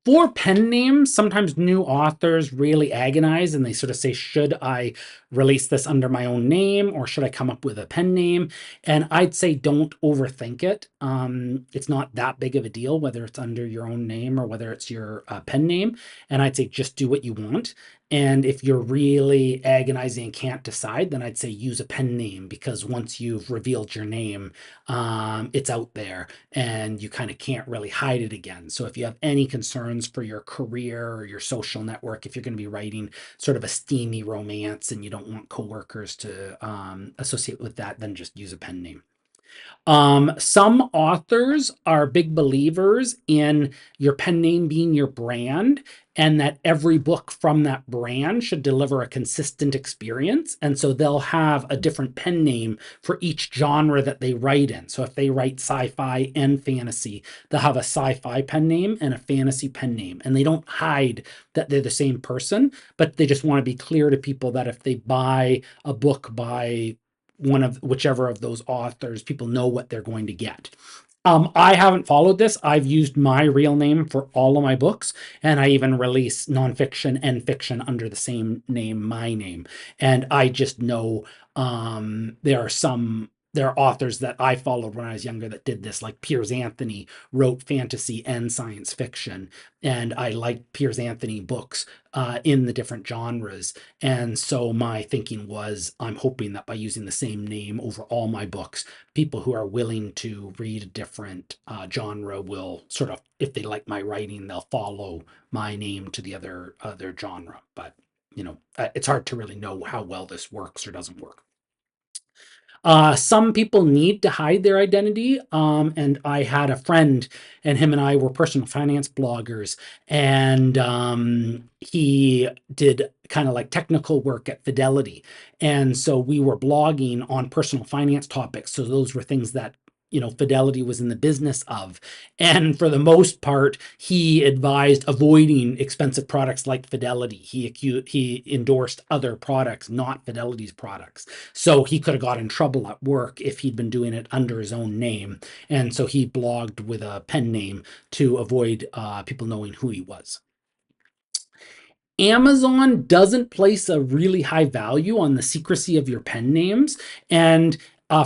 For pen names, sometimes new authors really agonize and they sort of say, should I release this under my own name or should I come up with a pen name? And I'd say don't overthink it. It's not that big of a deal, whether it's under your own name or whether it's your pen name. And I'd say just do what you want. And if you're really agonizing and can't decide, then I'd say use a pen name, because once you've revealed your name, it's out there and you kind of can't really hide it again. So if you have any concerns for your career or your social network, if you're going to be writing sort of a steamy romance and you don't want coworkers to associate with that, then just use a pen name. Some authors are big believers in your pen name being your brand, and that every book from that brand should deliver a consistent experience. And so they'll have a different pen name for each genre that they write in. So if they write sci-fi and fantasy, they'll have a sci-fi pen name and a fantasy pen name. And they don't hide that they're the same person, but they just want to be clear to people that if they buy a book by one of whichever of those authors, people know what they're going to get. I haven't followed this. I've used my real name for all of my books, and I even release nonfiction and fiction under the same name, my name. And I just know there are authors that I followed when I was younger that did this, like Piers Anthony wrote fantasy and science fiction, and I like Piers Anthony books in the different genres. And so my thinking was, I'm hoping that by using the same name over all my books, people who are willing to read a different genre will sort of, if they like my writing, they'll follow my name to the other genre. But it's hard to really know how well this works or doesn't work. Some people need to hide their identity. And I had a friend, and him and I were personal finance bloggers, and he did kind of like technical work at Fidelity. And so we were blogging on personal finance topics. So those were things that Fidelity was in the business of. And for the most part, he advised avoiding expensive products like Fidelity. He endorsed other products, not Fidelity's products. So he could have got in trouble at work if he'd been doing it under his own name. And so he blogged with a pen name to avoid people knowing who he was. Amazon doesn't place a really high value on the secrecy of your pen names. And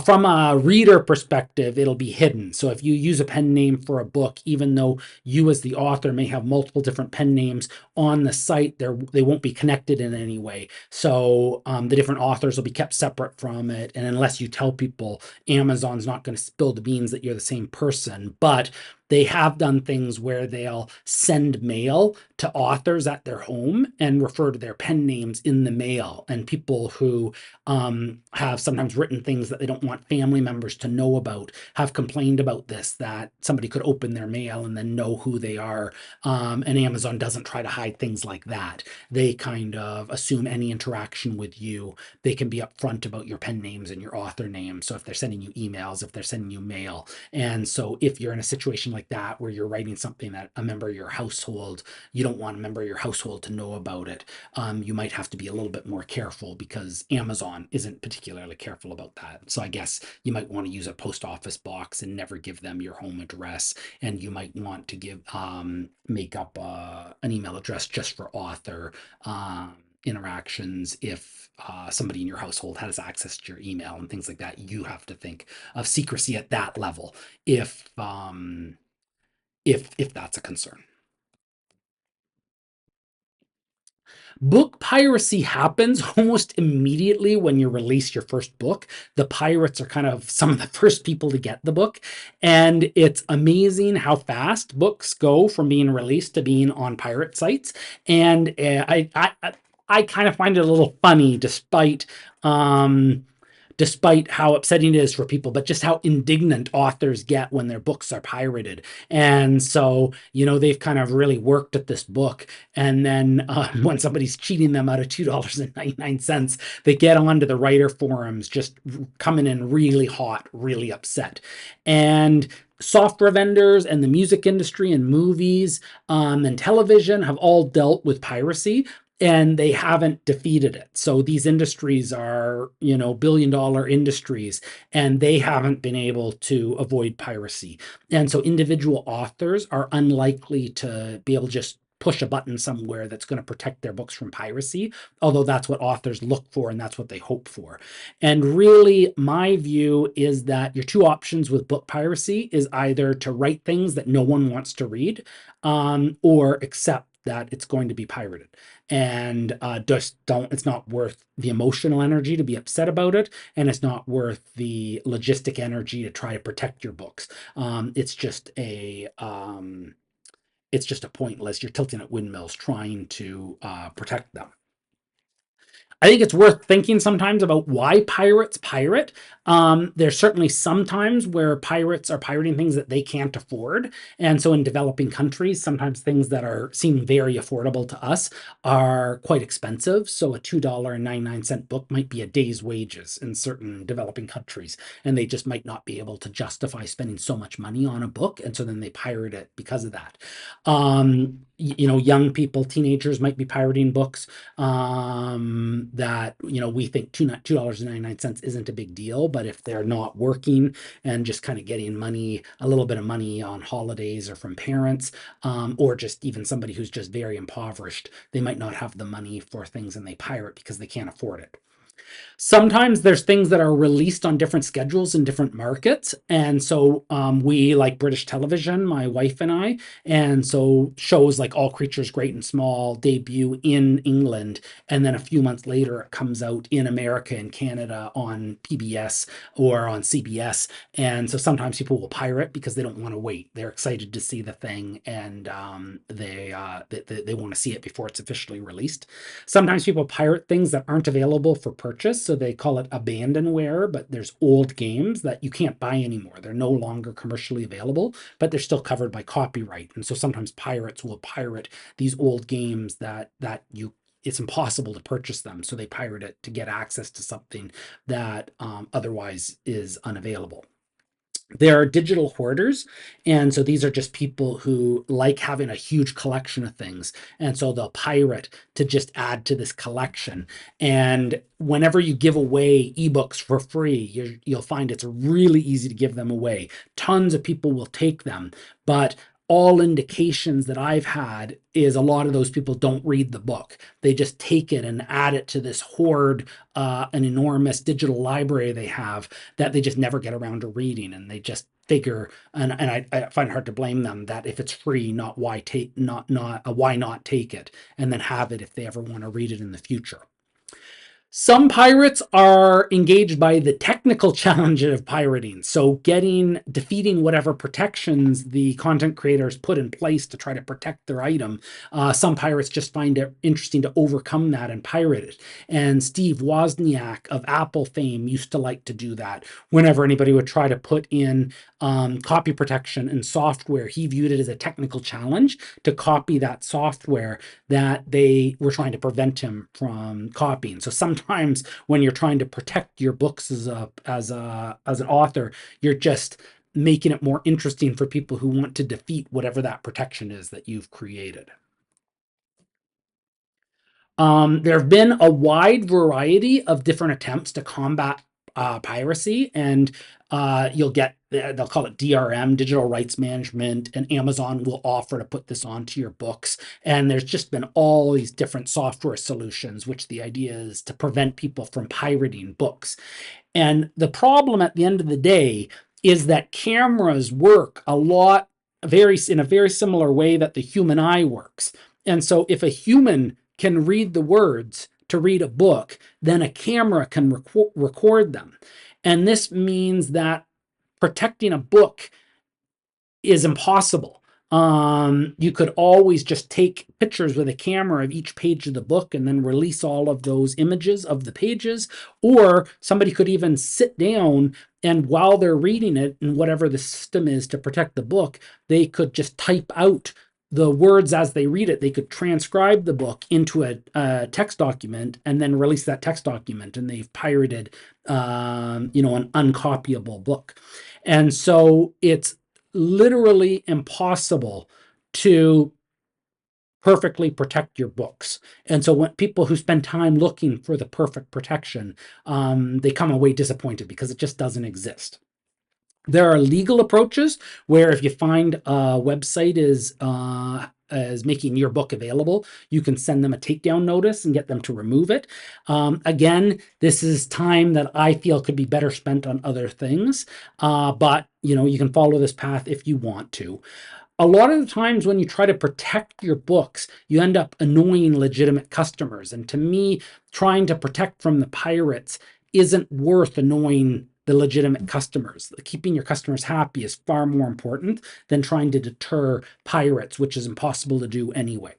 from a reader perspective, it'll be hidden. So if you use a pen name for a book, even though you as the author may have multiple different pen names on the site, they won't be connected in any way. So the different authors will be kept separate from it. And unless you tell people, Amazon's not going to spill the beans that you're the same person. But they have done things where they'll send mail to authors at their home and refer to their pen names in the mail. And people who have sometimes written things that they don't want family members to know about have complained about this, that somebody could open their mail and then know who they are. And Amazon doesn't try to hide things like that. They kind of assume any interaction with you, they can be upfront about your pen names and your author names. So if they're sending you emails, if they're sending you mail. And so if you're in a situation like that where you're writing something that a member of your household, you don't want a member of your household to know about it, you might have to be a little bit more careful, because Amazon isn't particularly careful about that. So I guess you might want to use a post office box and never give them your home address, and you might want to make up an email address just for author interactions. If somebody in your household has access to your email and things like that, you have to think of secrecy at that level if that's a concern. Book piracy happens almost immediately when you release your first book. The pirates are kind of some of the first people to get the book. And it's amazing how fast books go from being released to being on pirate sites. And I kind of find it a little funny, despite how upsetting it is for people, but just how indignant authors get when their books are pirated. And so, they've kind of really worked at this book. And then when somebody's cheating them out of $2.99, they get onto the writer forums, just coming in really hot, really upset. And software vendors and the music industry and movies and television have all dealt with piracy. and they haven't defeated it. So these industries are, billion-dollar industries, and they haven't been able to avoid piracy. And so individual authors are unlikely to be able to just push a button somewhere that's going to protect their books from piracy, although that's what authors look for and that's what they hope for. And really, my view is that your two options with book piracy is either to write things that no one wants to read, or accept that it's going to be pirated, and just don't, it's not worth the emotional energy to be upset about it, and it's not worth the logistic energy to try to protect your books. It's just a pointless, you're tilting at windmills trying to protect them. I think it's worth thinking sometimes about why pirates pirate. There's certainly some times where pirates are pirating things that they can't afford. And so in developing countries, sometimes things that seem very affordable to us are quite expensive. So a $2.99 book might be a day's wages in certain developing countries. And they just might not be able to justify spending so much money on a book. And so then they pirate it because of that. Young people, teenagers might be pirating books that we think $2.99 isn't a big deal, but if they're not working and just kind of getting money, a little bit of money on holidays or from parents, or just even somebody who's just very impoverished, they might not have the money for things and they pirate because they can't afford it. Sometimes there's things that are released on different schedules in different markets. And so we like British television, my wife and I. And so shows like All Creatures Great and Small debut in England. And then a few months later, it comes out in America and Canada on PBS or on CBS. And so sometimes people will pirate because they don't want to wait. They're excited to see the thing, and they want to see it before it's officially released. Sometimes people pirate things that aren't available for purchase, so they call it abandonware, but there's old games that you can't buy anymore. They're no longer commercially available, but they're still covered by copyright. And so sometimes pirates will pirate these old games that it's impossible to purchase them, so they pirate it to get access to something that otherwise is unavailable. There are digital hoarders, and so these are just people who like having a huge collection of things, and so they'll pirate to just add to this collection. And whenever you give away ebooks for free, you'll find it's really easy to give them away. Tons of people will take them, but all indications that I've had is a lot of those people don't read the book. They just take it and add it to this hoard, an enormous digital library they have that they just never get around to reading, and they just figure, and I find it hard to blame them, that if it's free, why not take it and then have it if they ever want to read it in the future. Some pirates are engaged by the technical challenge of pirating. So defeating whatever protections the content creators put in place to try to protect their item. Some pirates just find it interesting to overcome that and pirate it. And Steve Wozniak of Apple fame used to like to do that. Whenever anybody would try to put in copy protection in software, he viewed it as a technical challenge to copy that software that they were trying to prevent him from copying. So sometimes when you're trying to protect your books as an author, you're just making it more interesting for people who want to defeat whatever that protection is that you've created. There have been a wide variety of different attempts to combat piracy, and they'll call it DRM, digital rights management, and Amazon will offer to put this onto your books. And there's just been all these different software solutions, which the idea is to prevent people from pirating books. And the problem at the end of the day is that cameras work in a very similar way that the human eye works. And so if a human can read the words to read a book, then a camera can record them. And this means that protecting a book is impossible. You could always just take pictures with a camera of each page of the book and then release all of those images of the pages, or somebody could even sit down and while they're reading it, and whatever the system is to protect the book, they could just type out the words as they read it. They could transcribe the book into a text document and then release that text document, and they've pirated an uncopyable book. And so it's literally impossible to perfectly protect your books. And so when people who spend time looking for the perfect protection, they come away disappointed because it just doesn't exist. There are legal approaches where if you find a website is making your book available, you can send them a takedown notice and get them to remove it. Again, this is time that I feel could be better spent on other things, but you can follow this path if you want to. A lot of the times when you try to protect your books, you end up annoying legitimate customers. And to me, trying to protect from the pirates isn't worth annoying the legitimate customers. Keeping your customers happy is far more important than trying to deter pirates, which is impossible to do anyway.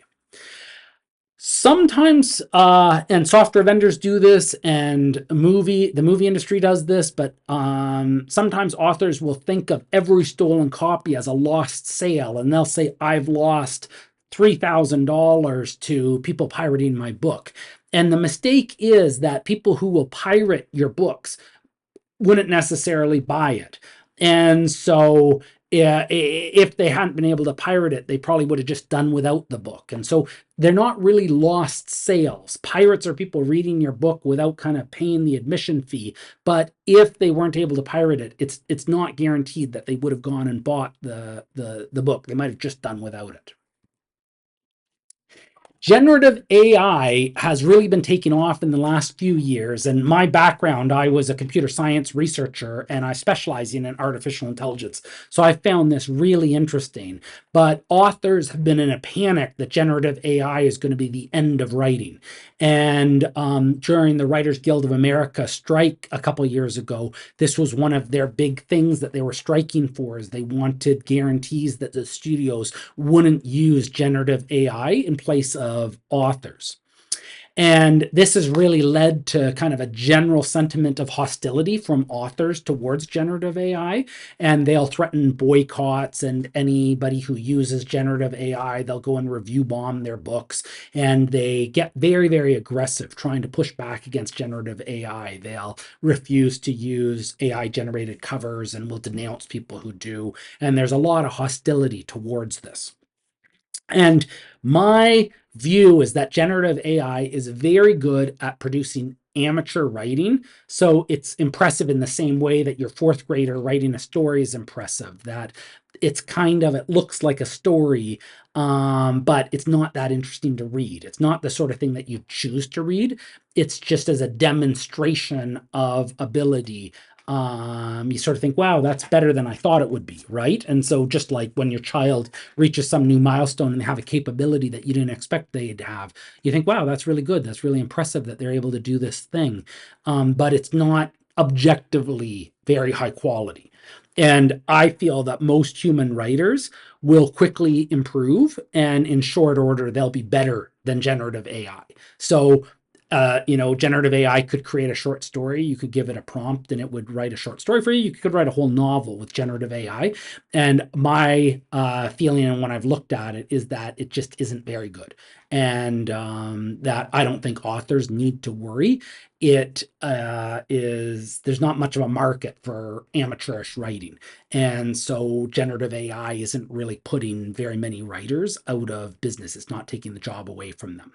Sometimes, and software vendors do this, and the movie industry does this, but sometimes authors will think of every stolen copy as a lost sale, and they'll say, I've lost $3,000 to people pirating my book. And the mistake is that people who will pirate your books wouldn't necessarily buy it. And so if they hadn't been able to pirate it, they probably would have just done without the book. And so they're not really lost sales. Pirates are people reading your book without kind of paying the admission fee. But if they weren't able to pirate it, it's not guaranteed that they would have gone and bought the book. They might have just done without it. Generative AI has really been taking off in the last few years. And my background, I was a computer science researcher and I specialize in artificial intelligence. So I found this really interesting. But authors have been in a panic that generative AI is going to be the end of writing. And during the Writers Guild of America strike a couple years ago, this was one of their big things that they were striking for, is they wanted guarantees that the studios wouldn't use generative AI in place of authors. And this has really led to kind of a general sentiment of hostility from authors towards generative AI. And they'll threaten boycotts, and anybody who uses generative AI, they'll go and review bomb their books. And they get very, very aggressive trying to push back against generative AI. They'll refuse to use AI generated covers and will denounce people who do. And there's a lot of hostility towards this. And my view is that generative AI is very good at producing amateur writing. So it's impressive in the same way that your fourth grader writing a story is impressive, that it's it looks like a story, but it's not that interesting to read. It's not the sort of thing that you choose to read. It's just as a demonstration of ability. You sort of think, wow, that's better than I thought it would be, right? And so just like when your child reaches some new milestone and they have a capability that you didn't expect they'd have, you think, wow, that's really good. That's really impressive that they're able to do this thing. But it's not objectively very high quality. And I feel that most human writers will quickly improve, and in short order, they'll be better than generative AI. So generative AI could create a short story. You could give it a prompt and it would write a short story for you. You could write a whole novel with generative AI. And my feeling, and when I've looked at it, is that it just isn't very good. And that I don't think authors need to worry. There's not much of a market for amateurish writing. And so generative AI isn't really putting very many writers out of business. It's not taking the job away from them.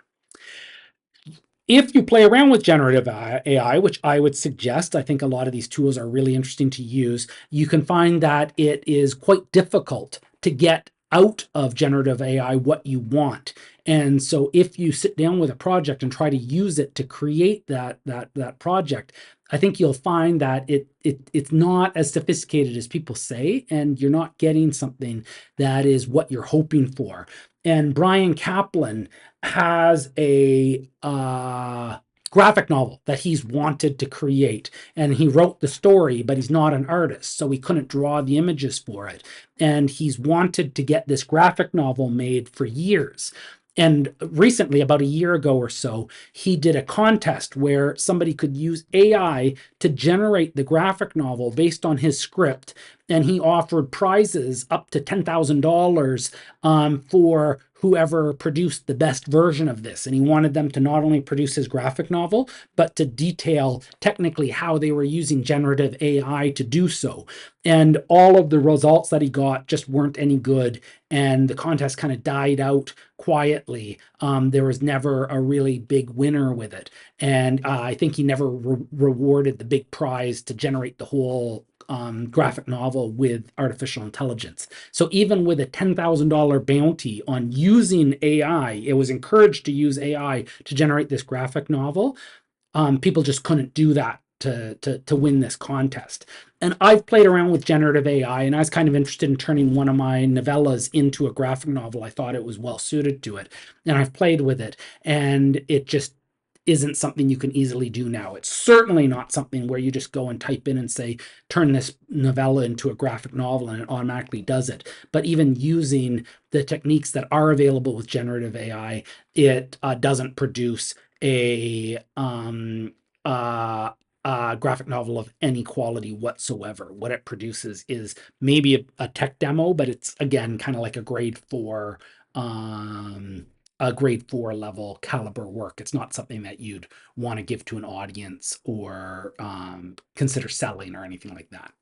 If you play around with generative AI, which I would suggest, I think a lot of these tools are really interesting to use, you can find that it is quite difficult to get out of generative AI what you want. And so if you sit down with a project and try to use it to create that project, I think you'll find that it's not as sophisticated as people say, and you're not getting something that is what you're hoping for. And Brian Kaplan has a graphic novel that he's wanted to create, and he wrote the story, but he's not an artist, so he couldn't draw the images for it. And he's wanted to get this graphic novel made for years. And recently, about a year ago or so, he did a contest where somebody could use AI to generate the graphic novel based on his script. and he offered prizes up to $10,000 for whoever produced the best version of this. And he wanted them to not only produce his graphic novel, but to detail technically how they were using generative AI to do so. And all of the results that he got just weren't any good. And the contest kind of died out quietly. There was never a really big winner with it. And I think he never rewarded the big prize to generate the whole graphic novel with artificial intelligence. So even with a $10,000 bounty on using AI, it was encouraged to use AI to generate this graphic novel. People just couldn't do that to win this contest. And I've played around with generative AI, and I was kind of interested in turning one of my novellas into a graphic novel. I thought it was well suited to it, and I've played with it, and it just isn't something you can easily do now. It's certainly not something where you just go and type in and say, turn this novella into a graphic novel, and it automatically does it. But even using the techniques that are available with generative AI, it doesn't produce a graphic novel of any quality whatsoever. What it produces is maybe a tech demo, but it's again kind of like a grade 4 level caliber work. It's not something that you'd want to give to an audience or consider selling or anything like that.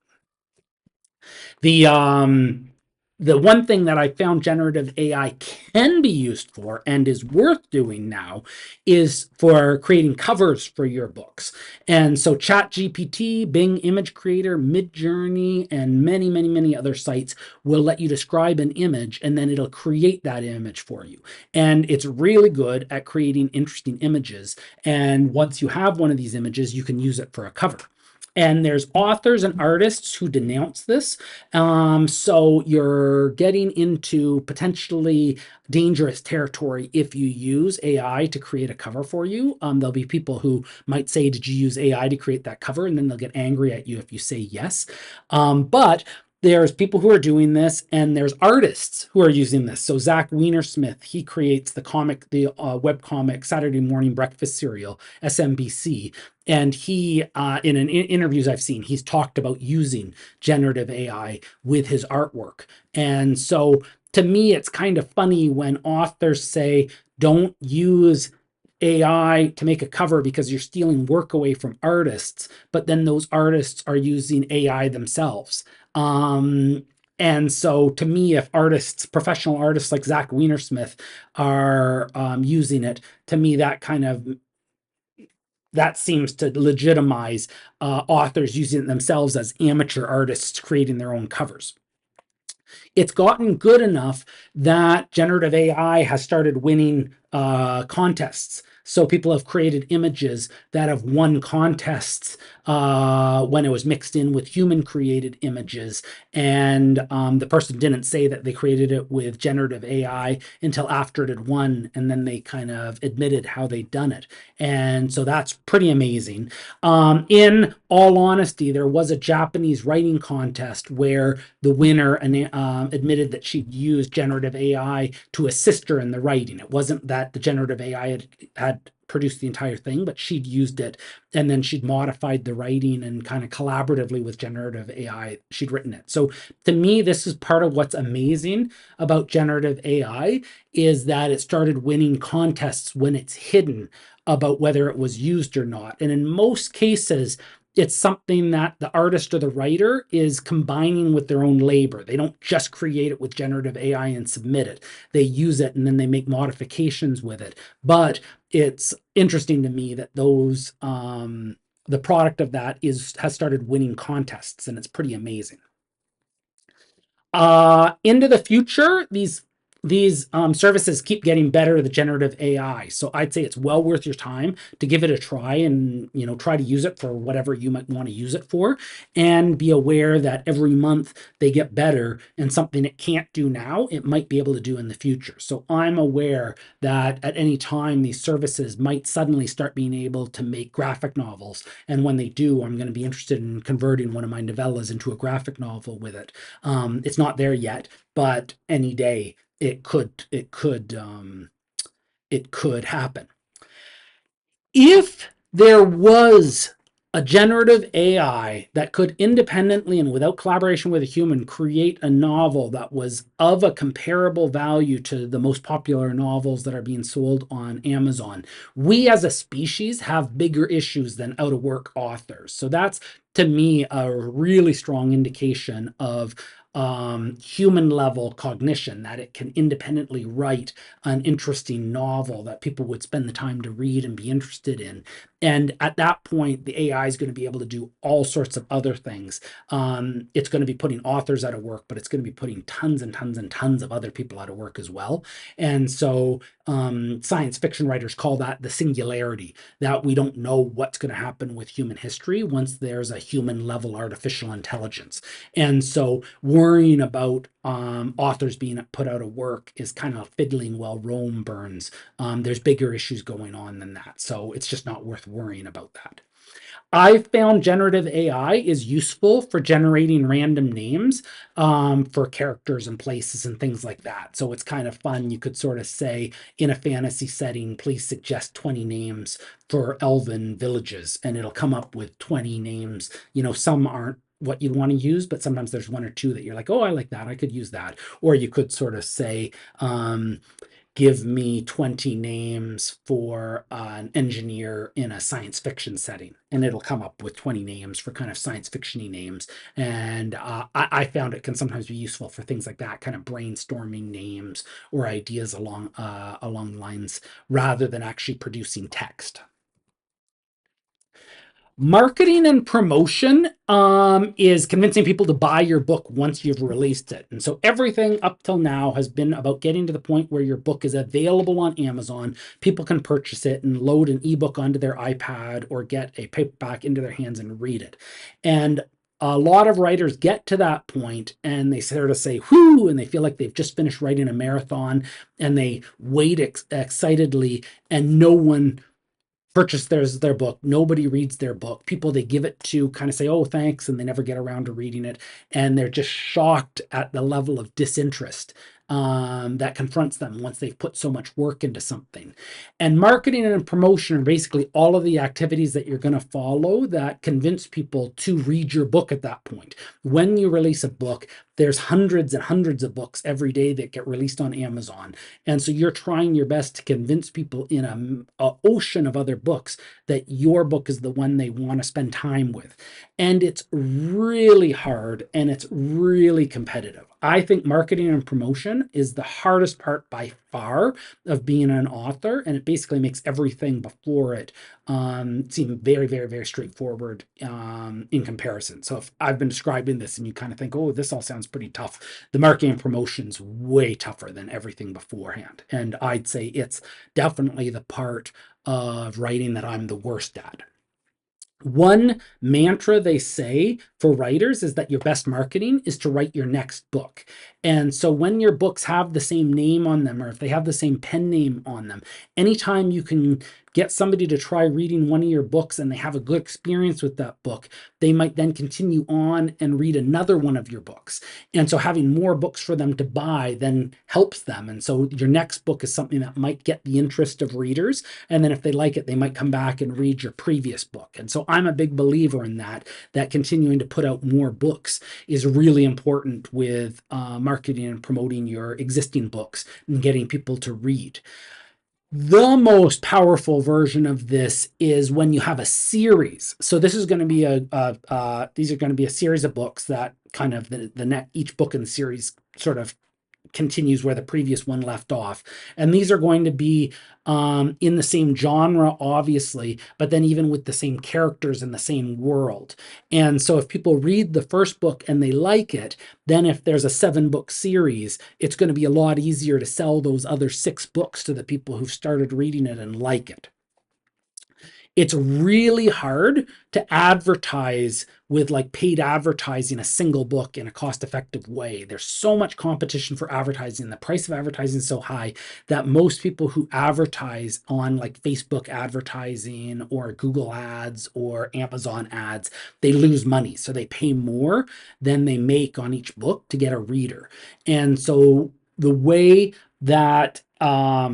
The one thing that I found generative AI can be used for and is worth doing now is for creating covers for your books. And so ChatGPT, Bing Image Creator, Midjourney, and many other sites will let you describe an image, and then it'll create that image for you. And it's really good at creating interesting images. And once you have one of these images, you can use it for a cover. And there's authors and artists who denounce this. So you're getting into potentially dangerous territory if you use AI to create a cover for you. There'll be people who might say, did you use AI to create that cover? And then they'll get angry at you if you say yes. But there's people who are doing this, and there's artists who are using this. So Zach Weinersmith, he creates the webcomic Saturday Morning Breakfast Cereal, SMBC. And he, in interviews I've seen, he's talked about using generative AI with his artwork. And so to me, it's kind of funny when authors say, don't use AI to make a cover because you're stealing work away from artists, but then those artists are using AI themselves. And so to me, if professional artists like Zach Weinersmith are using it, to me, that seems to legitimize authors using it themselves as amateur artists creating their own covers. It's gotten good enough that generative AI has started winning contests. So people have created images that have won contests when it was mixed in with human created images. And the person didn't say that they created it with generative AI until after it had won. And then they kind of admitted how they'd done it. And so that's pretty amazing. In all honesty, there was a Japanese writing contest where the winner admitted that she'd used generative AI to assist her in the writing. It wasn't that the generative AI had produced the entire thing, but she'd used it, and then she'd modified the writing, and kind of collaboratively with generative AI, she'd written it. So to me, this is part of what's amazing about generative AI, is that it started winning contests when it's hidden about whether it was used or not. And in most cases, it's something that the artist or the writer is combining with their own labor. They don't just create it with generative AI and submit it. They use it and then they make modifications with it. But it's interesting to me that the product of that has started winning contests, and it's pretty amazing. Into the future, these services keep getting better with generative AI. So I'd say it's well worth your time to give it a try, and try to use it for whatever you might want to use it for, and be aware that every month they get better, and something it can't do now, it might be able to do in the future. So I'm aware that at any time these services might suddenly start being able to make graphic novels. And when they do, I'm going to be interested in converting one of my novellas into a graphic novel with it. It's not there yet, but any day it could happen. If there was A generative AI that could independently and without collaboration with a human create a novel that was of a comparable value to the most popular novels that are being sold on Amazon. We as a species have bigger issues than out of work authors. So that's to me a really strong indication of human level cognition, that it can independently write an interesting novel that people would spend the time to read and be interested in. And at that point, the AI is going to be able to do all sorts of other things. It's going to be putting authors out of work, but it's going to be putting tons and tons and tons of other people out of work as well. And so science fiction writers call that the singularity, that we don't know what's going to happen with human history once there's a human level artificial intelligence. And so worrying about authors being put out of work is kind of fiddling while Rome burns. There's bigger issues going on than that. So it's just not worth worrying about that. I found generative AI is useful for generating random names for characters and places and things like that. So it's kind of fun. You could sort of say in a fantasy setting, please suggest 20 names for elven villages, and it'll come up with 20 names. You know, some aren't what you want to use, but sometimes there's one or two that you're like, oh, I like that. I could use that. Or you could sort of say, give me 20 names for an engineer in a science fiction setting, and it'll come up with 20 names for kind of science fictiony names. And I found it can sometimes be useful for things like that, kind of brainstorming names or ideas along lines, rather than actually producing text. Marketing and promotion is convincing people to buy your book once you've released it. And so everything up till now has been about getting to the point where your book is available on Amazon. People can purchase it and load an ebook onto their iPad or get a paperback into their hands and read it. And a lot of writers get to that point and they sort of say, whoo, and they feel like they've just finished writing a marathon, and they wait excitedly, and no one purchase their book. Nobody reads their book. People they give it to kind of say, oh, thanks, and they never get around to reading it. And they're just shocked at the level of disinterest that confronts them once they've put so much work into something. And marketing and promotion are basically all of the activities that you're going to follow that convince people to read your book at that point. When you release a book, there's hundreds and hundreds of books every day that get released on Amazon. And so you're trying your best to convince people in a ocean of other books that your book is the one they want to spend time with. And it's really hard and it's really competitive. I think marketing and promotion is the hardest part by far of being an author, and it basically makes everything before it seem very, very, very straightforward in comparison. So if I've been describing this and you kind of think, oh, this all sounds pretty tough, the marketing and promotion's way tougher than everything beforehand. And I'd say it's definitely the part of writing that I'm the worst at. One mantra they say for writers is that your best marketing is to write your next book. And so when your books have the same name on them, or if they have the same pen name on them, anytime you can get somebody to try reading one of your books and they have a good experience with that book, they might then continue on and read another one of your books. And so having more books for them to buy then helps them. And so your next book is something that might get the interest of readers. And then if they like it, they might come back and read your previous book. And so I'm a big believer in that continuing to put out more books is really important with marketing and promoting your existing books and getting people to read. The most powerful version of this is when you have a series. So this is going to be these are going to be a series of books that kind of each book in the series sort of continues where the previous one left off. And these are going to be in the same genre, obviously, but then even with the same characters in the same world. And so if people read the first book and they like it, then if there's a 7-book series, it's going to be a lot easier to sell those other 6 books to the people who've started reading it and like it. It's really hard to advertise with like paid advertising a single book in a cost-effective way. There's so much competition for advertising. The price of advertising is so high that most people who advertise on like Facebook advertising or Google ads or Amazon ads, they lose money. So they pay more than they make on each book to get a reader. And so the way that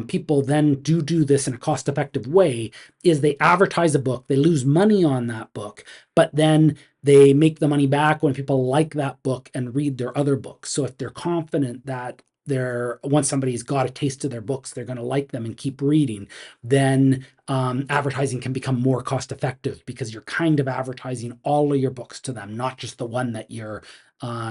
people then do this in a cost effective way is they advertise a book, they lose money on that book, but then they make the money back when people like that book and read their other books. So if they're confident that they're once somebody's got a taste of their books, they're going to like them and keep reading, then advertising can become more cost effective because you're kind of advertising all of your books to them, not just the one that you're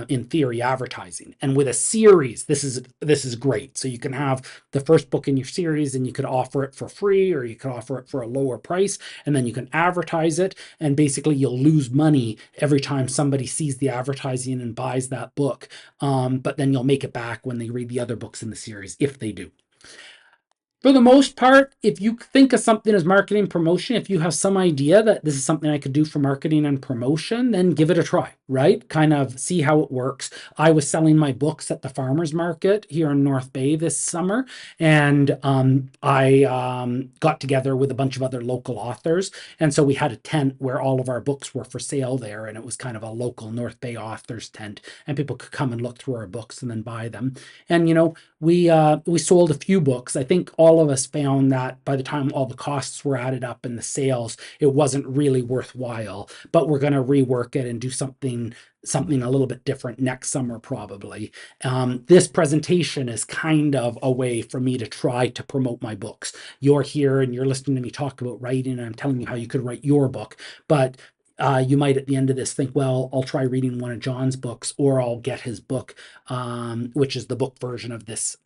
in theory advertising. And with a series, this is great. So you can have the first book in your series and you could offer it for free or you could offer it for a lower price, and then you can advertise it, and basically you'll lose money every time somebody sees the advertising and buys that book, but then you'll make it back when they read the other books in the series, if they do. For the most part, if you think of something as marketing promotion, if you have some idea that this is something I could do for marketing and promotion, then give it a try, right? Kind of see how it works. I was selling my books at the farmers market here in North Bay this summer, and I got together with a bunch of other local authors. And so we had a tent where all of our books were for sale there, and it was kind of a local North Bay authors tent, and people could come and look through our books and then buy them. And we sold a few books. I think all of us found that by the time all the costs were added up and the sales, it wasn't really worthwhile. But we're going to rework it and do something a little bit different next summer probably. This presentation is kind of a way for me to try to promote my books. You're here and you're listening to me talk about writing, and I'm telling you how you could write your book, but you might at the end of this think, well, I'll try reading one of John's books, or I'll get his book, which is the book version of this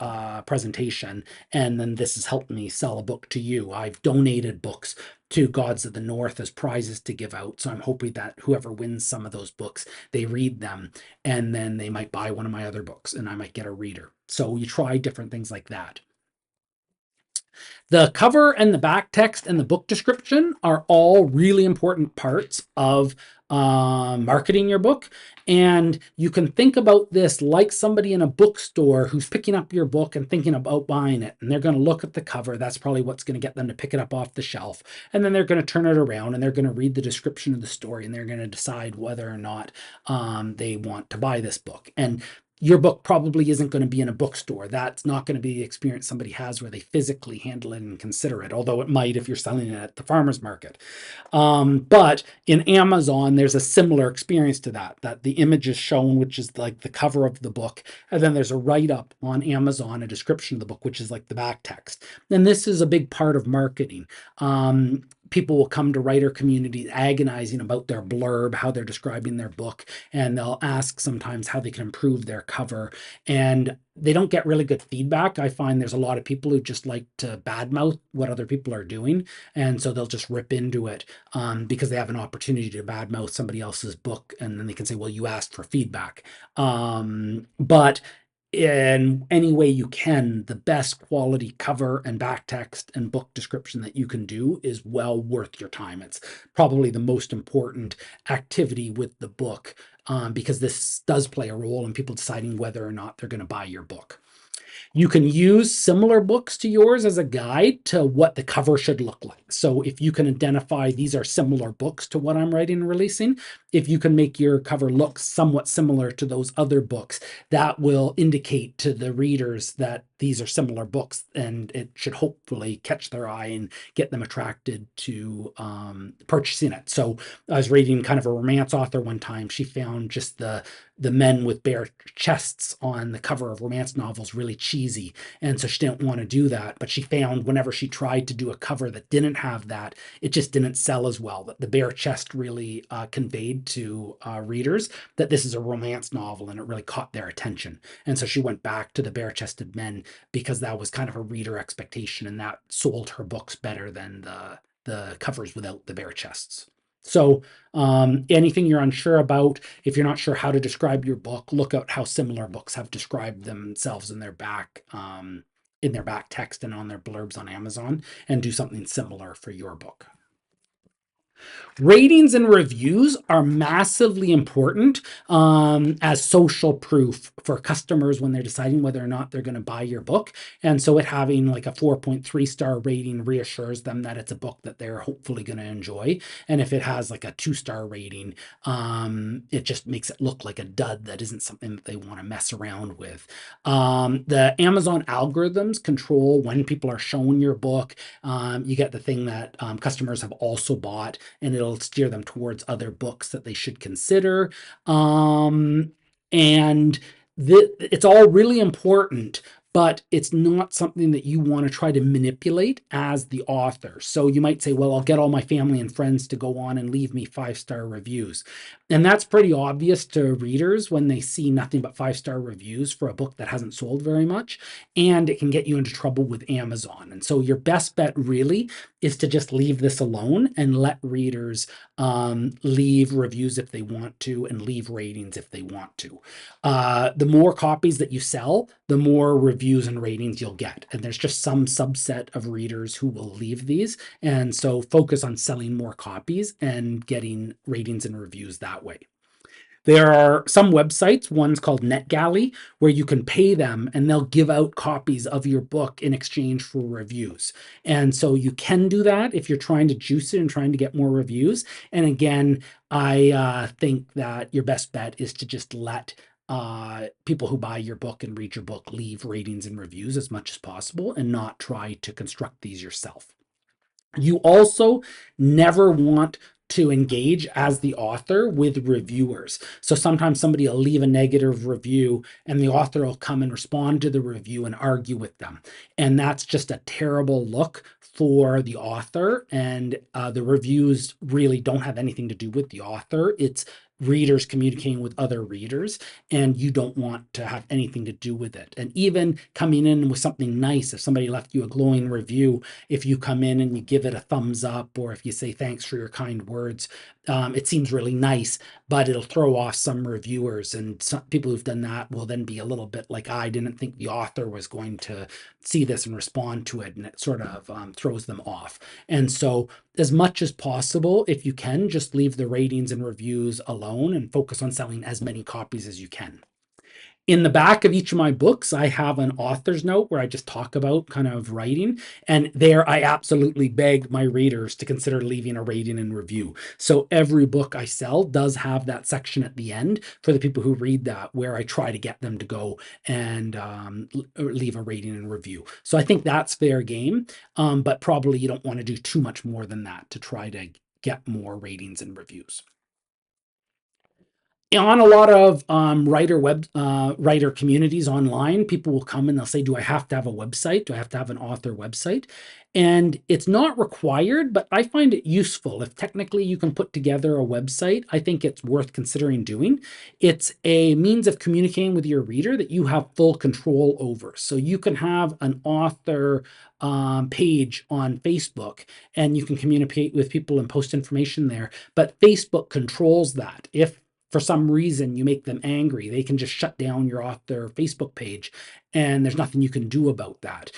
presentation. And then this has helped me sell a book to you. I've donated books to Gods of the North as prizes to give out. So I'm hoping that whoever wins some of those books, they read them, and then they might buy one of my other books and I might get a reader. So you try different things like that. The cover and the back text and the book description are all really important parts of marketing your book. And you can think about this like somebody in a bookstore who's picking up your book and thinking about buying it. And they're going to look at the cover. That's probably what's going to get them to pick it up off the shelf. And then they're going to turn it around and they're going to read the description of the story, and they're going to decide whether or not they want to buy this book. And your book probably isn't going to be in a bookstore. That's not going to be the experience somebody has where they physically handle it and consider it, although it might if you're selling it at the farmer's market. But in Amazon, there's a similar experience to that the image is shown, which is like the cover of the book. And then there's a write-up on Amazon, a description of the book, which is like the back text. And this is a big part of marketing. People will come to writer communities agonizing about their blurb, how they're describing their book, and they'll ask sometimes how they can improve their cover. And they don't get really good feedback. I find there's a lot of people who just like to badmouth what other people are doing. And so they'll just rip into it because they have an opportunity to badmouth somebody else's book. And then they can say, well, you asked for feedback. But in any way you can, the best quality cover and back text and book description that you can do is well worth your time. It's probably the most important activity with the book, because this does play a role in people deciding whether or not they're going to buy your book. You can use similar books to yours as a guide to what the cover should look like. So if you can identify these are similar books to what I'm writing and releasing, if you can make your cover look somewhat similar to those other books, that will indicate to the readers that these are similar books, and it should hopefully catch their eye and get them attracted to purchasing it. So I was reading kind of a romance author one time. She found just the men with bare chests on the cover of romance novels really cheesy. And so she didn't want to do that. But she found whenever she tried to do a cover that didn't have that, it just didn't sell as well. That the bare chest really conveyed to readers that this is a romance novel, and it really caught their attention. And so she went back to the bare chested men because that was kind of a reader expectation, and that sold her books better than the covers without the bare chests. So anything you're unsure about, if you're not sure how to describe your book, look at how similar books have described themselves in their back text and on their blurbs on Amazon, and do something similar for your book. Ratings and reviews are massively important as social proof for customers when they're deciding whether or not they're going to buy your book. And so it having like a 4.3-star rating reassures them that it's a book that they're hopefully going to enjoy. And if it has like a 2-star rating, it just makes it look like a dud that isn't something that they want to mess around with. The Amazon algorithms control when people are shown your book. You get the thing that customers have also bought, and it'll steer them towards other books that they should consider. And it's all really important, but it's not something that you want to try to manipulate as the author. So you might say, well, I'll get all my family and friends to go on and leave me 5-star reviews. And that's pretty obvious to readers when they see nothing but 5-star reviews for a book that hasn't sold very much, and it can get you into trouble with Amazon. And so your best bet really is to just leave this alone and let readers leave reviews if they want to, and leave ratings if they want to. The more copies that you sell, the more reviews and ratings you'll get. And there's just some subset of readers who will leave these. And so focus on selling more copies and getting ratings and reviews that way. There are some websites, one's called NetGalley, where you can pay them and they'll give out copies of your book in exchange for reviews. And so you can do that if you're trying to juice it and trying to get more reviews. And again, I think that your best bet is to just let people who buy your book and read your book leave ratings and reviews as much as possible, and not try to construct these yourself. You also never want to engage as the author with reviewers. So sometimes somebody will leave a negative review and the author will come and respond to the review and argue with them. And that's just a terrible look for the author. And the reviews really don't have anything to do with the author. It's readers communicating with other readers, and you don't want to have anything to do with it. And even coming in with something nice, if somebody left you a glowing review, if you come in and you give it a thumbs up, or if you say thanks for your kind words, it seems really nice, but it'll throw off some reviewers. And some people who've done that will then be a little bit like, I didn't think the author was going to see this and respond to it, and it sort of throws them off. And so as much as possible, if you can, just leave the ratings and reviews alone and focus on selling as many copies as you can. In the back of each of my books, I have an author's note where I just talk about kind of writing. And there I absolutely beg my readers to consider leaving a rating and review. So every book I sell does have that section at the end for the people who read that, where I try to get them to go and leave a rating and review. So I think that's fair game, but probably you don't want to do too much more than that to try to get more ratings and reviews. On a lot of writer communities online, people will come and they'll say, do I have to have a website? Do I have to have an author website? And it's not required, but I find it useful. If technically you can put together a website, I think it's worth considering doing. It's a means of communicating with your reader that you have full control over. So you can have an author page on Facebook, and you can communicate with people and post information there, but Facebook controls that. If for some reason you make them angry, they can just shut down your author Facebook page, and there's nothing you can do about that.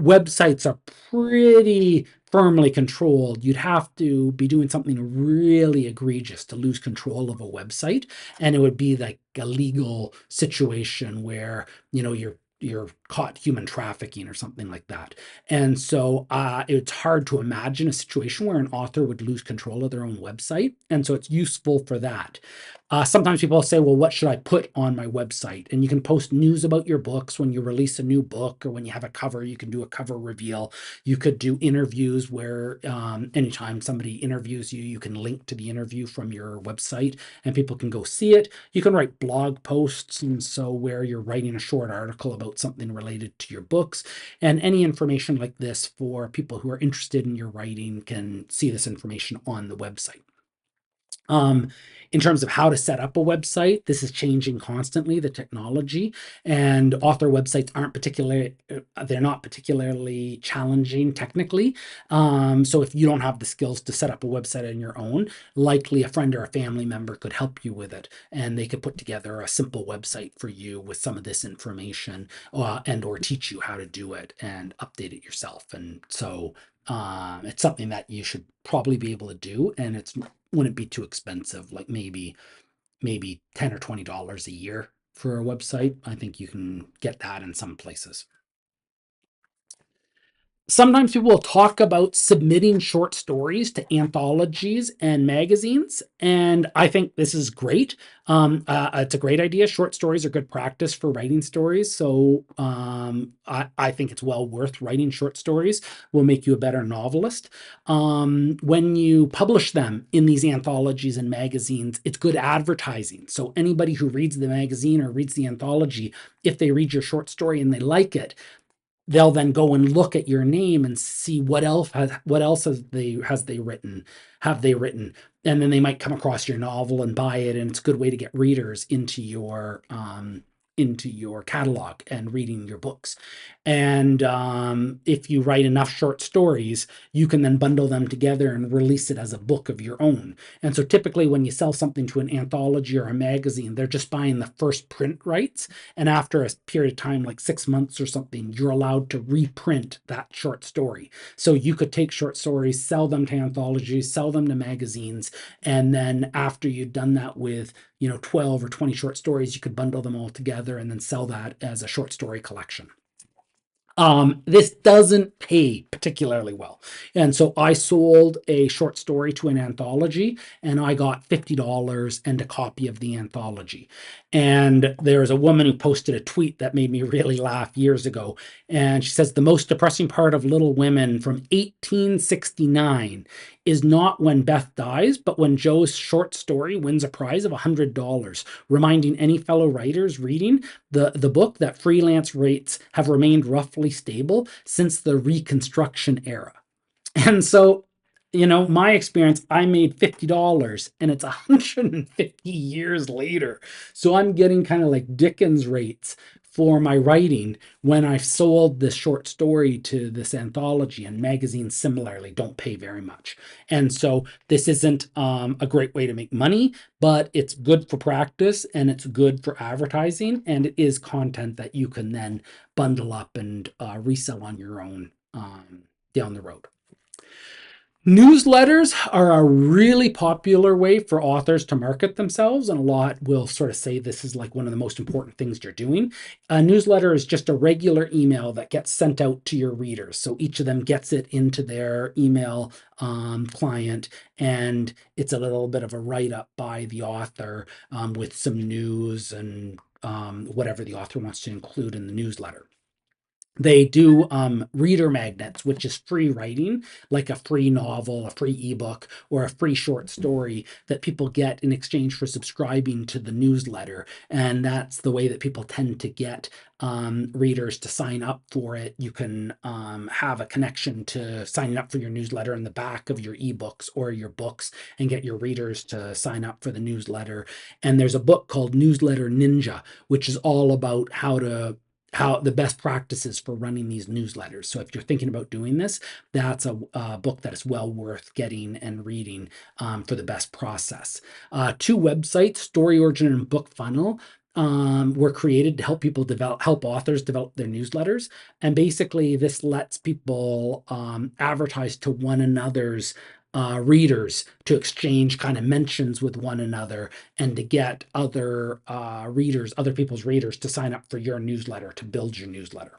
Websites are pretty firmly controlled. You'd have to be doing something really egregious to lose control of a website, and it would be like a legal situation where you're caught human trafficking or something like that. And so it's hard to imagine a situation where an author would lose control of their own website. And so it's useful for that. Sometimes people say, well, what should I put on my website? And you can post news about your books when you release a new book, or when you have a cover, you can do a cover reveal. You could do interviews where anytime somebody interviews you, you can link to the interview from your website and people can go see it. You can write blog posts, and so where you're writing a short article about something related to your books. And any information like this for people who are interested in your writing can see this information on the website. In terms of how to set up a website, this is changing constantly, the technology, and author websites aren't particularly, they're not particularly challenging technically. So if you don't have the skills to set up a website on your own, likely a friend or a family member could help you with it, and they could put together a simple website for you with some of this information, and or teach you how to do it and update it yourself. And so It's something that you should probably be able to do, and it's wouldn't be too expensive, like maybe $10 or $20 a year for a website. I think you can get that in some places. Sometimes people will talk about submitting short stories to anthologies and magazines, and I think this is great. It's a great idea. Short stories are good practice for writing stories, so I think it's well worth writing short stories. Will make you a better novelist. When you publish them in these anthologies and magazines, it's good advertising. So anybody who reads the magazine or reads the anthology, if they read your short story and they like it, they'll then go and look at your name and see what else has they written have they written, and then they might come across your novel and buy it, and it's a good way to get readers into your catalog and reading your books. And if you write enough short stories, you can then bundle them together and release it as a book of your own. And so typically when you sell something to an anthology or a magazine, they're just buying the first print rights, and after a period of time, like 6 months or something, you're allowed to reprint that short story. So you could take short stories, sell them to anthologies, sell them to magazines, and then after you've done that with 12 or 20 short stories, you could bundle them all together and then sell that as a short story collection. This doesn't pay particularly well. And so I sold a short story to an anthology, and I got $50 and a copy of the anthology. And there's a woman who posted a tweet that made me really laugh years ago. And she says, the most depressing part of Little Women from 1869 is not when Beth dies, but when Joe's short story wins a prize of $100, reminding any fellow writers reading the book that freelance rates have remained roughly stable since the Reconstruction era. And so, my experience, I made $50 and it's 150 years later. So I'm getting kind of like Dickens rates for my writing when I've sold this short story to this anthology, and magazines similarly don't pay very much. And so this isn't a great way to make money, but it's good for practice and it's good for advertising, and it is content that you can then bundle up and resell on your own down the road. Newsletters are a really popular way for authors to market themselves, and a lot will sort of say this is like one of the most important things you're doing. A newsletter is just a regular email that gets sent out to your readers. So each of them gets it into their email client, and it's a little bit of a write up by the author with some news and whatever the author wants to include in the newsletter. They do reader magnets, which is free writing, like a free novel, a free ebook, or a free short story that people get in exchange for subscribing to the newsletter. And that's the way that people tend to get readers to sign up for it. You can have a connection to signing up for your newsletter in the back of your ebooks or your books and get your readers to sign up for the newsletter. And there's a book called Newsletter Ninja, which is all about how the best practices for running these newsletters. So if you're thinking about doing this, that's a book that is well worth getting and reading for the best process. Two websites, Story Origin and Book Funnel, were created to help authors develop their newsletters. And basically this lets people advertise to one another's readers, to exchange kind of mentions with one another, and to get other people's readers to sign up for your newsletter, to build your newsletter.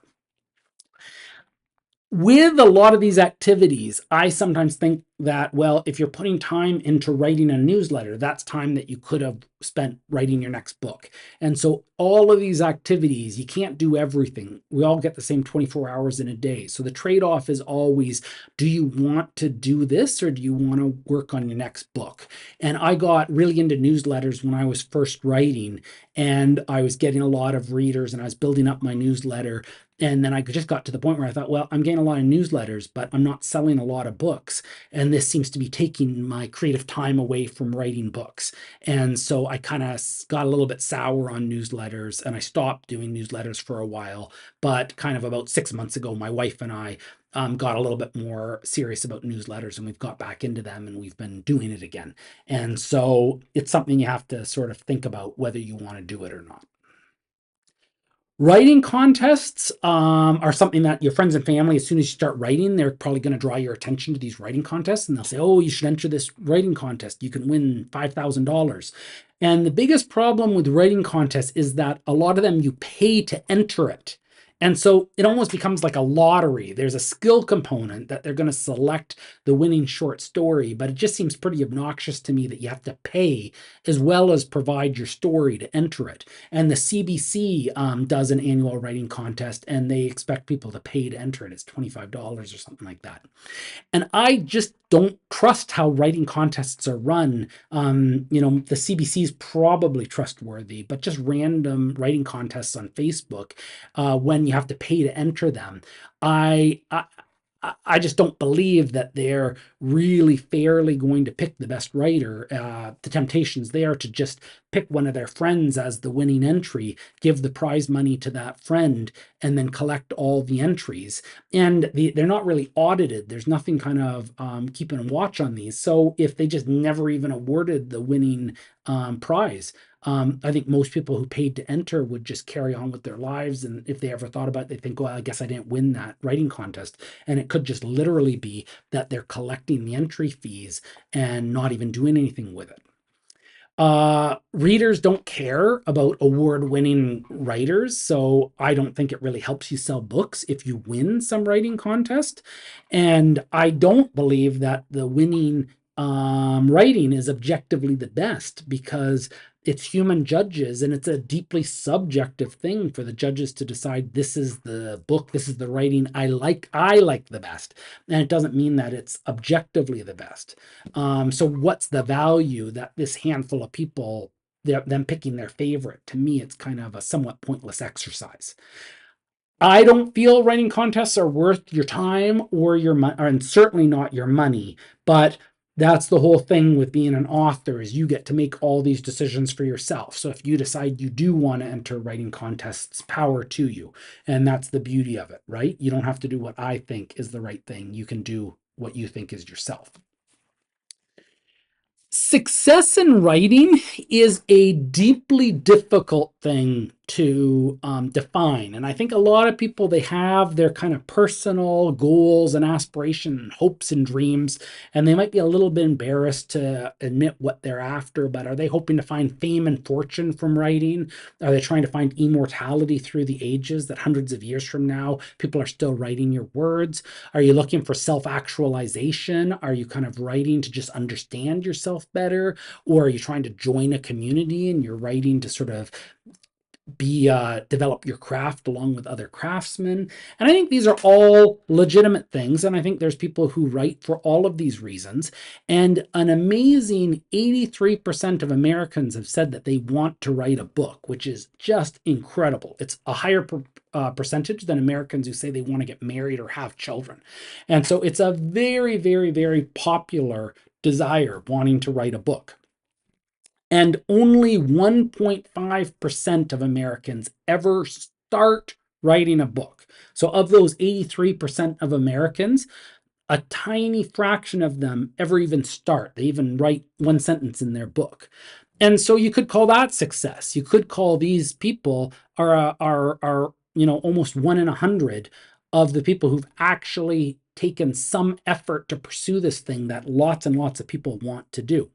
With a lot of these activities, I sometimes think that, well, if you're putting time into writing a newsletter, that's time that you could have spent writing your next book. And so all of these activities, you can't do everything. We all get the same 24 hours in a day. So the trade-off is always, do you want to do this or do you want to work on your next book? And I got really into newsletters when I was first writing, and I was getting a lot of readers and I was building up my newsletter. And then I just got to the point where I thought, well, I'm getting a lot of newsletters, but I'm not selling a lot of books. And this seems to be taking my creative time away from writing books. And so I kind of got a little bit sour on newsletters, and I stopped doing newsletters for a while. But kind of about 6 months ago, my wife and I got a little bit more serious about newsletters, and we've got back into them and we've been doing it again. And so it's something you have to sort of think about whether you want to do it or not. Writing contests are something that your friends and family, as soon as you start writing, they're probably going to draw your attention to these writing contests, and they'll say, "Oh, you should enter this writing contest. You can win $5,000." And the biggest problem with writing contests is that a lot of them you pay to enter it. And so it almost becomes like a lottery. There's a skill component that they're going to select the winning short story, but it just seems pretty obnoxious to me that you have to pay as well as provide your story to enter it. And the CBC does an annual writing contest, and they expect people to pay to enter it. It's $25 or something like that. And I just don't trust how writing contests are run. The CBC is probably trustworthy, but just random writing contests on Facebook, when you have to pay to enter them, I, I I just don't believe that they're really fairly going to pick the best writer. The temptation's there to just pick one of their friends as the winning entry, give the prize money to that friend, and then collect all the entries. And they're not really audited. There's nothing kind of keeping a watch on these. So if they just never even awarded the winning prize, I think most people who paid to enter would just carry on with their lives. And if they ever thought about it, they think, well, I guess I didn't win that writing contest. And it could just literally be that they're collecting the entry fees and not even doing anything with it. Readers don't care about award-winning writers, so I don't think it really helps you sell books if you win some writing contest. And I don't believe that the winning writing is objectively the best, because it's human judges and it's a deeply subjective thing for the judges to decide, this is the book, this is the writing I like the best. And it doesn't mean that it's objectively the best. So what's the value that this handful of people, them picking their favorite? To me, it's kind of a somewhat pointless exercise. I don't feel writing contests are worth your time or your money, and certainly not your money. But that's the whole thing with being an author, is you get to make all these decisions for yourself. So if you decide you do want to enter writing contests, power to you. And that's the beauty of it, right? You don't have to do what I think is the right thing. You can do what you think is yourself. Success in writing is a deeply difficult thing to define. And I think a lot of people, they have their kind of personal goals and aspirations and hopes and dreams, and they might be a little bit embarrassed to admit what they're after. But are they hoping to find fame and fortune from writing? Are they trying to find immortality through the ages, that hundreds of years from now people are still writing your words? Are you looking for self-actualization? Are you kind of writing to just understand yourself better? Or are you trying to join a community and you're writing to sort of develop your craft along with other craftsmen? And I think these are all legitimate things, and I think there's people who write for all of these reasons. And an amazing 83% of Americans have said that they want to write a book, which is just incredible. It's a higher percentage than Americans who say they want to get married or have children. And so it's a very, very, very popular desire, wanting to write a book. And only 1.5% of Americans ever start writing a book. So, of those 83% of Americans, a tiny fraction of them ever even start. They even write one sentence in their book. And so you could call that success. You could call these people are almost 1 in 100 of the people who've actually taken some effort to pursue this thing that lots and lots of people want to do.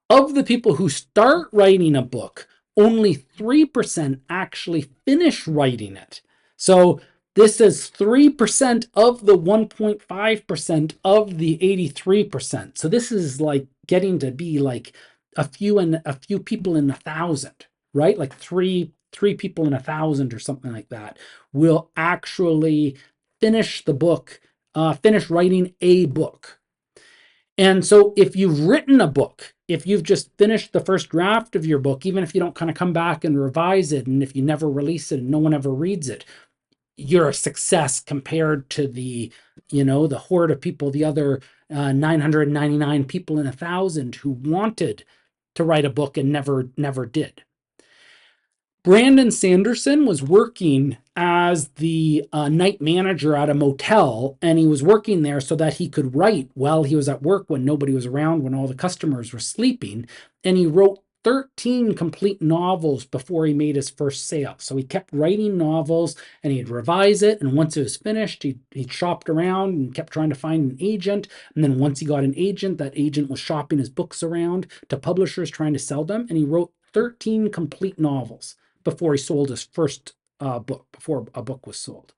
Of the people who start writing a book, only 3% actually finish writing it. So this is 3% of the 1.5% of the 83%. So this is like getting to be like a few people in 1,000, right? Like three people in 1,000 or something like that will actually finish the book, finish writing a book. And so if you've written a book, if you've just finished the first draft of your book, even if you don't kind of come back and revise it, and if you never release it and no one ever reads it, you're a success compared to the horde of people, the other 999 people in 1,000 who wanted to write a book and never did. Brandon Sanderson was working as the night manager at a motel, and he was working there so that he could write while he was at work when nobody was around, when all the customers were sleeping. And he wrote 13 complete novels before he made his first sale. So he kept writing novels and he'd revise it. And once it was finished, he shopped around and kept trying to find an agent. And then once he got an agent, that agent was shopping his books around to publishers trying to sell them. And he wrote 13 complete novels before he sold his first book, before a book was sold.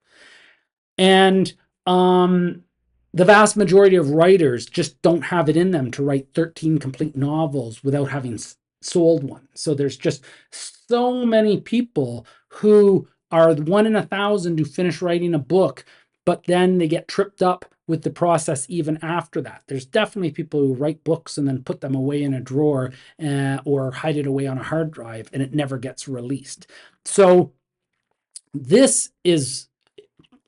And the vast majority of writers just don't have it in them to write 13 complete novels without having sold one. So there's just so many people who are 1 in 1,000 who finish writing a book, but then they get tripped up with the process even after that. There's definitely people who write books and then put them away in a drawer or hide it away on a hard drive and it never gets released. So this is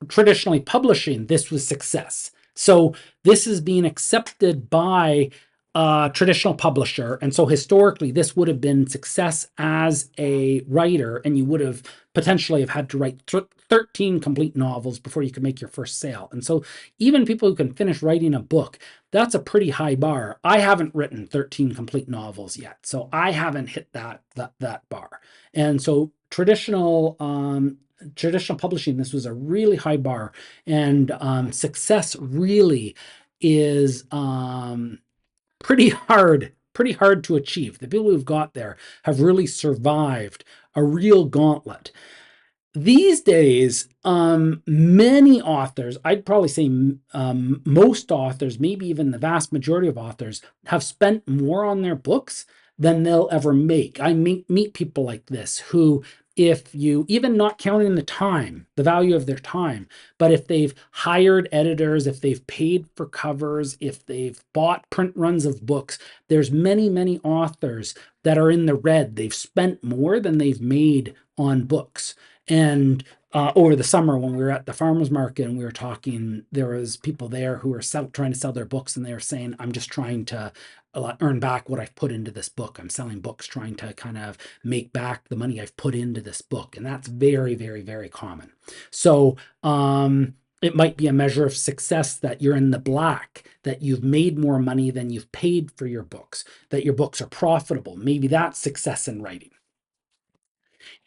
traditionally publishing, this was success. So this is being accepted by a traditional publisher. And so historically, this would have been success as a writer, and you would have potentially have had to write 13 complete novels before you could make your first sale. And so even people who can finish writing a book, that's a pretty high bar. I haven't written 13 complete novels yet, so I haven't hit that bar. And so traditional publishing, this was a really high bar, and success really is pretty hard to achieve. The people who've got there have really survived a real gauntlet. These days, many authors, I'd probably say most authors, maybe even the vast majority of authors, have spent more on their books than they'll ever make. I meet people like this who, if you, even not counting the time, the value of their time, but if they've hired editors, if they've paid for covers, if they've bought print runs of books, there's many authors that are in the red. They've spent more than they've made on books. And over the summer when we were at the farmers market and we were talking, there was people there who were trying to sell their books, and they were saying, I'm just trying to earn back what I've put into this book. I'm selling books trying to kind of make back the money I've put into this book. And that's very common. So it might be a measure of success that you're in the black, that you've made more money than you've paid for your books, that your books are profitable. Maybe that's success in writing.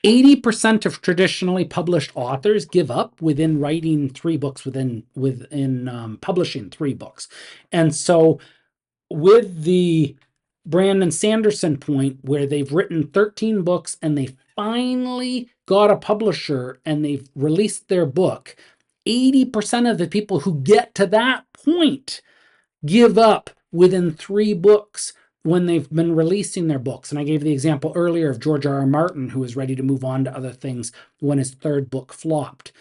80% of traditionally published authors give up within writing 3 books, within publishing 3 books. And so with the Brandon Sanderson point, where they've written 13 books and they finally got a publisher and they've released their book, 80% of the people who get to that point give up within 3 books when they've been releasing their books. And I gave the example earlier of George R.R. Martin, who was ready to move on to other things when his 3rd book flopped.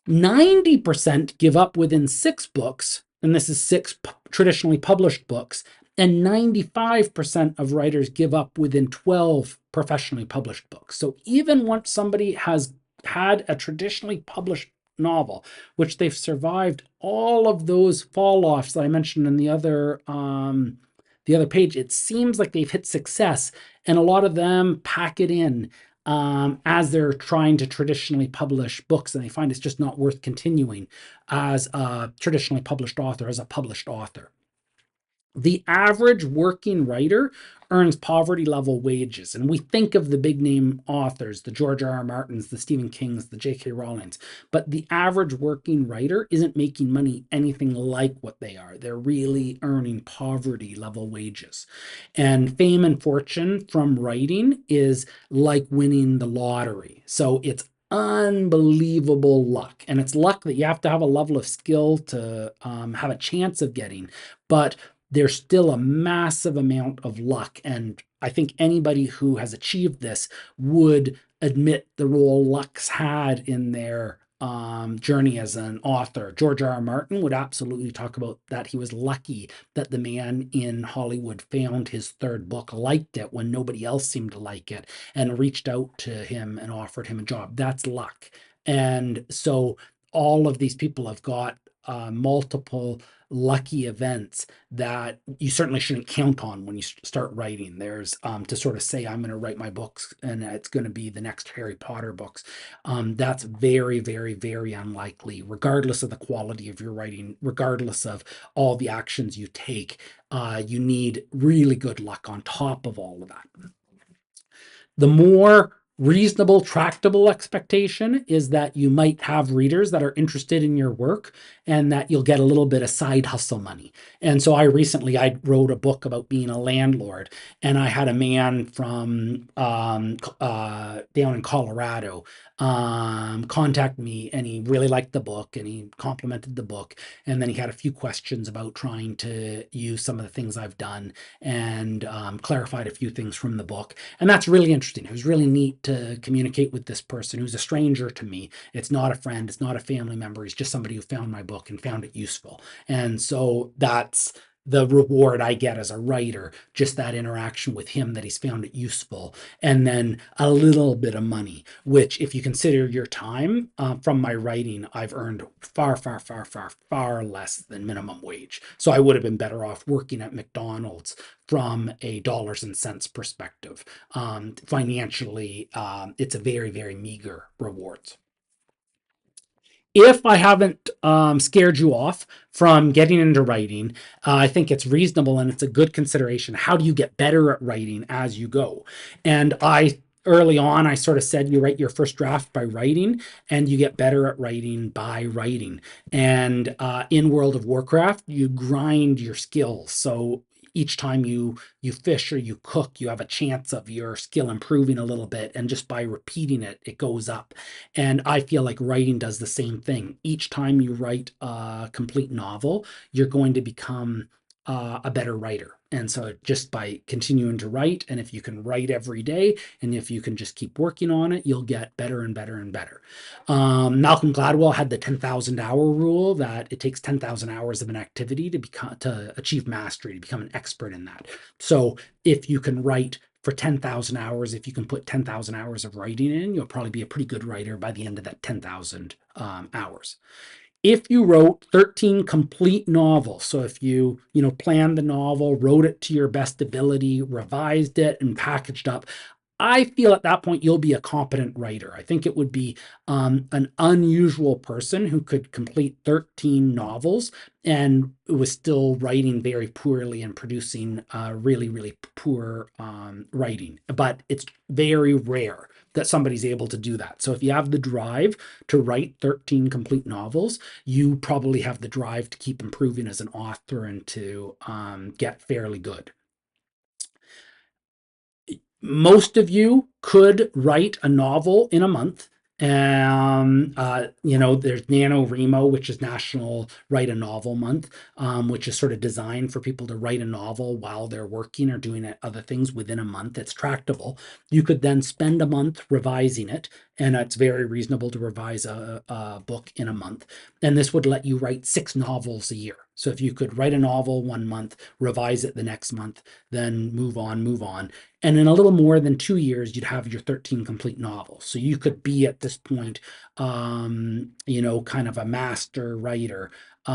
90% give up within 6 books, and this is 6 traditionally published books, and 95% of writers give up within 12 professionally published books. So even once somebody has had a traditionally published novel, which they've survived all of those fall-offs that I mentioned in the other page, it seems like they've hit success, and a lot of them pack it in as they're trying to traditionally publish books, and they find it's just not worth continuing as a traditionally published author, as a published author. The average working writer earns poverty level wages. And we think of the big name authors, the George R.R. Martins, the Stephen Kings, the J.K. Rowlings, but the average working writer isn't making money anything like what they are. They're really earning poverty level wages. And fame and fortune from writing is like winning the lottery. So it's unbelievable luck. And it's luck that you have to have a level of skill to have a chance of getting. But there's still a massive amount of luck. And I think anybody who has achieved this would admit the role luck's had in their journey as an author. George R.R. Martin would absolutely talk about that. He was lucky that the man in Hollywood found his 3rd book, liked it when nobody else seemed to like it, and reached out to him and offered him a job. That's luck. And so all of these people have got multiple lucky events that you certainly shouldn't count on when you start writing. There's to sort of say, I'm going to write my books and it's going to be the next Harry Potter books. That's very unlikely, regardless of the quality of your writing, regardless of all the actions you take. You need really good luck on top of all of that. The more reasonable, tractable expectation is that you might have readers that are interested in your work and that you'll get a little bit of side hustle money. And so I wrote a book about being a landlord, and I had a man from down in Colorado contact me, and he really liked the book and he complimented the book. And then he had a few questions about trying to use some of the things I've done, and clarified a few things from the book. And that's really interesting. It was really neat to communicate with this person who's a stranger to me. It's not a friend, it's not a family member, he's just somebody who found my book and found it useful. And so that's the reward I get as a writer, just that interaction with him, that he's found it useful, and then a little bit of money, which, if you consider your time from my writing, I've earned far, far, far, far, far less than minimum wage. So I would have been better off working at McDonald's from a dollars and cents perspective. Financially, it's a very, very meager rewards. If I haven't scared you off from getting into writing, I think it's reasonable and it's a good consideration. How do you get better at writing as you go? And early on, I sort of said you write your first draft by writing, and you get better at writing by writing. And in World of Warcraft, you grind your skills. So each time you fish or you cook, you have a chance of your skill improving a little bit, and just by repeating it, it goes up. And I feel like writing does the same thing. Each time you write a complete novel, you're going to become a better writer. And so just by continuing to write, and if you can write every day, and if you can just keep working on it, you'll get better and better and better. Malcolm Gladwell had the 10,000 hour rule, that it takes 10,000 hours of an activity to achieve mastery, to become an expert in that. So if you can write for 10,000 hours, if you can put 10,000 hours of writing in, you'll probably be a pretty good writer by the end of that 10,000 hours. If you wrote 13 complete novels, so if you planned the novel, wrote it to your best ability, revised it, and packaged up, I feel at that point you'll be a competent writer. I think it would be an unusual person who could complete 13 novels and was still writing very poorly and producing really, really poor writing. But it's very rare that somebody's able to do that. So if you have the drive to write 13 complete novels, you probably have the drive to keep improving as an author and to get fairly good. Most of you could write a novel in a month. There's NaNoWriMo, which is National Write a Novel Month, which is sort of designed for people to write a novel while they're working or doing other things within a month. It's tractable. You could then spend a month revising it, and it's very reasonable to revise a book in a month. And this would let you write 6 novels a year. So if you could write a novel one month, revise it the next month, then move on. And in a little more than 2 years, you'd have your 13 complete novels. So you could be at this point, kind of a master writer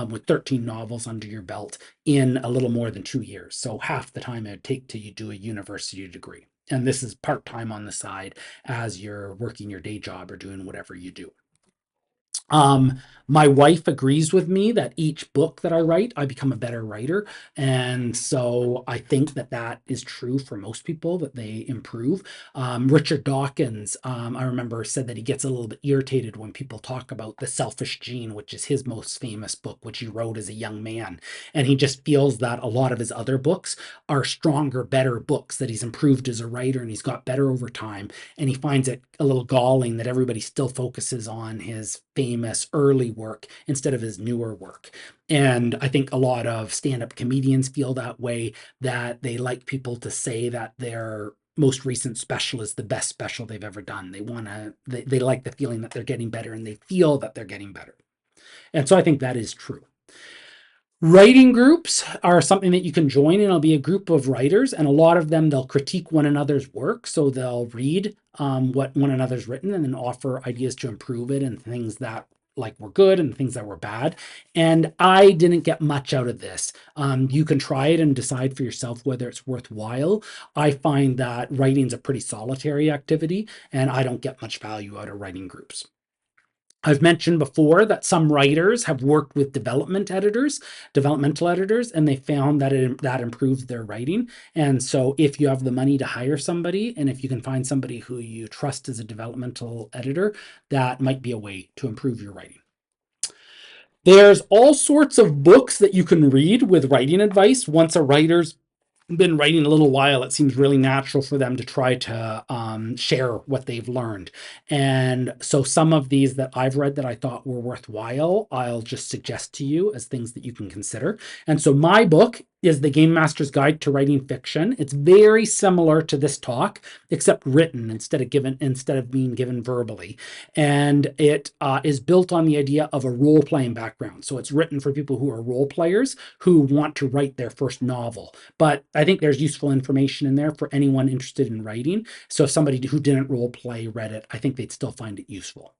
with 13 novels under your belt in a little more than 2 years. So half the time it would take till you do a university degree. And this is part-time on the side as you're working your day job or doing whatever you do. My wife agrees with me that each book that I write, I become a better writer. And so I think that that is true for most people, that they improve. Richard Dawkins, I remember, said that he gets a little bit irritated when people talk about The Selfish Gene, which is his most famous book, which he wrote as a young man. And he just feels that a lot of his other books are stronger, better books, that he's improved as a writer and he's got better over time. And he finds it a little galling that everybody still focuses on his famous early work instead of his newer work. And I think a lot of stand-up comedians feel that way, that they like people to say that their most recent special is the best special they've ever done. They like the feeling that they're getting better, and they feel that they're getting better. And so I think that is true. Writing groups are something that you can join, and it'll be a group of writers, and a lot of them, they'll critique one another's work. So they'll read what one another's written and then offer ideas to improve it, and things that were good and things that were bad. And I didn't get much out of this. You can try it and decide for yourself whether it's worthwhile. I find that writing's a pretty solitary activity, and I don't get much value out of writing groups. I've mentioned before that some writers have worked with developmental editors, and they found that that improves their writing. And so if you have the money to hire somebody, and if you can find somebody who you trust as a developmental editor, that might be a way to improve your writing. There's all sorts of books that you can read with writing advice. Once a writer's been writing a little while, it seems really natural for them to try to share what they've learned. And so some of these that I've read that I thought were worthwhile, I'll just suggest to you as things that you can consider. And so my book is The Game Master's Guide to Writing Fiction. It's very similar to this talk, except written instead of being given verbally. And it is built on the idea of a role-playing background. So it's written for people who are role players who want to write their first novel. But I think there's useful information in there for anyone interested in writing. So if somebody who didn't role play read it, I think they'd still find it useful.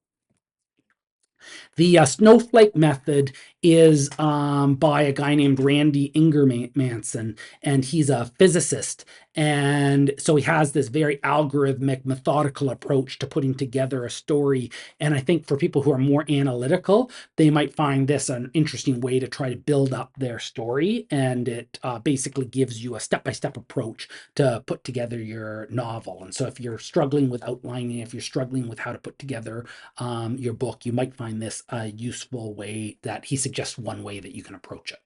The snowflake method is by a guy named Randy Ingermanson, and he's a physicist. And so he has this very algorithmic, methodical approach to putting together a story. And I think for people who are more analytical, they might find this an interesting way to try to build up their story. And it basically gives you a step-by-step approach to put together your novel. And so if you're struggling with outlining, if you're struggling with how to put together your book, you might find this a useful way that he suggests one way that you can approach it.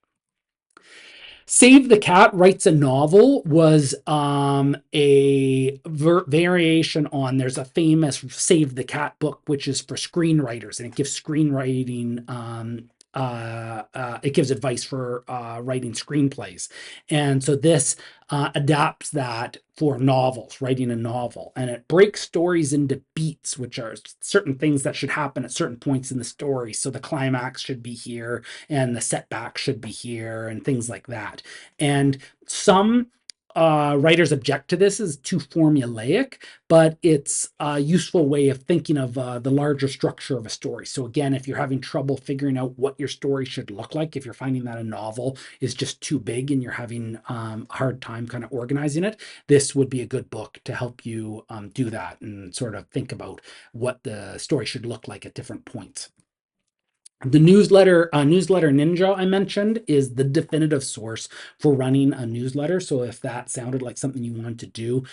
Save the Cat Writes a Novel was a variation on, there's a famous Save the Cat book, which is for screenwriters, and it gives screenwriting, it gives advice for writing screenplays. And so this adapts that for novels, writing a novel, and it breaks stories into beats, which are certain things that should happen at certain points in the story. So the climax should be here, and the setback should be here, and things like that. And some writers object to this as too formulaic, but it's a useful way of thinking of the larger structure of a story. So again, if you're having trouble figuring out what your story should look like, if you're finding that a novel is just too big and you're having a hard time kind of organizing it, this would be a good book to help you do that and sort of think about what the story should look like at different points. The newsletter Ninja I mentioned is the definitive source for running a newsletter. So if that sounded like something you wanted to do,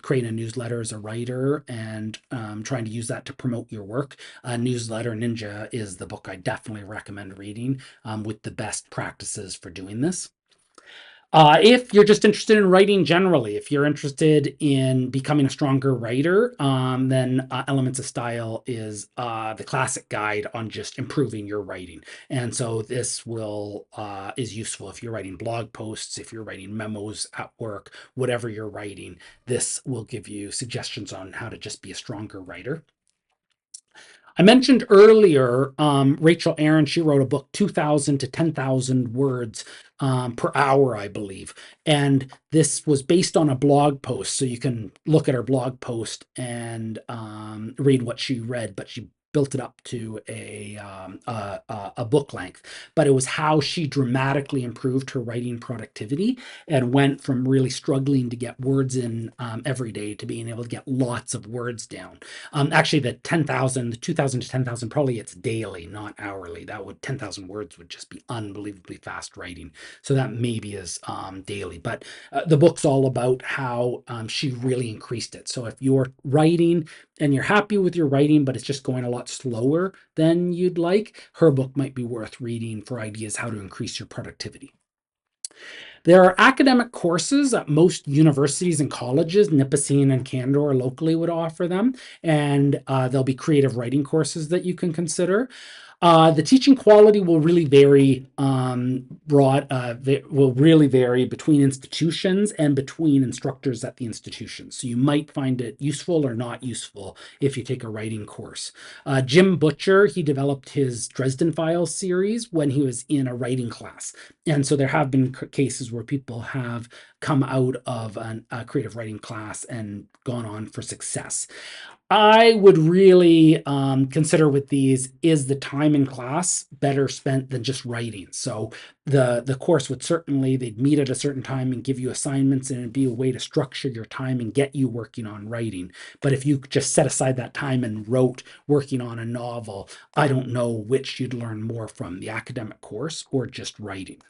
create a newsletter as a writer and trying to use that to promote your work, Newsletter Ninja is the book I definitely recommend reading with the best practices for doing this. If you're just interested in writing generally, if you're interested in becoming a stronger writer, then Elements of Style is the classic guide on just improving your writing. And so this is useful if you're writing blog posts, if you're writing memos at work, whatever you're writing, this will give you suggestions on how to just be a stronger writer. I mentioned earlier Rachel Aaron, she wrote a book, 2,000 to 10,000 words per hour, I believe. And this was based on a blog post. So you can look at her blog post and read what she read, but she built it up to a book length. But it was how she dramatically improved her writing productivity and went from really struggling to get words in every day to being able to get lots of words down. Actually, the 2,000 to 10,000, probably it's daily, not hourly. 10,000 words would just be unbelievably fast writing. So that maybe is daily. But the book's all about how she really increased it. So if you're writing and you're happy with your writing, but it's just going a lot slower than you'd like, her book might be worth reading for ideas how to increase your productivity. There are academic courses at most universities and colleges. Nipissing and Candor locally would offer them, and there'll be creative writing courses that you can consider. The teaching quality will really vary between institutions and between instructors at the institution. So you might find it useful or not useful if you take a writing course. Jim Butcher, he developed his Dresden Files series when he was in a writing class. And so there have been cases where people have come out of a creative writing class and gone on for success. I would really consider with these, is the time in class better spent than just writing? So the course would certainly, they'd meet at a certain time and give you assignments, and it'd be a way to structure your time and get you working on writing. But if you just set aside that time and wrote working on a novel, I don't know which you'd learn more from, the academic course or just writing.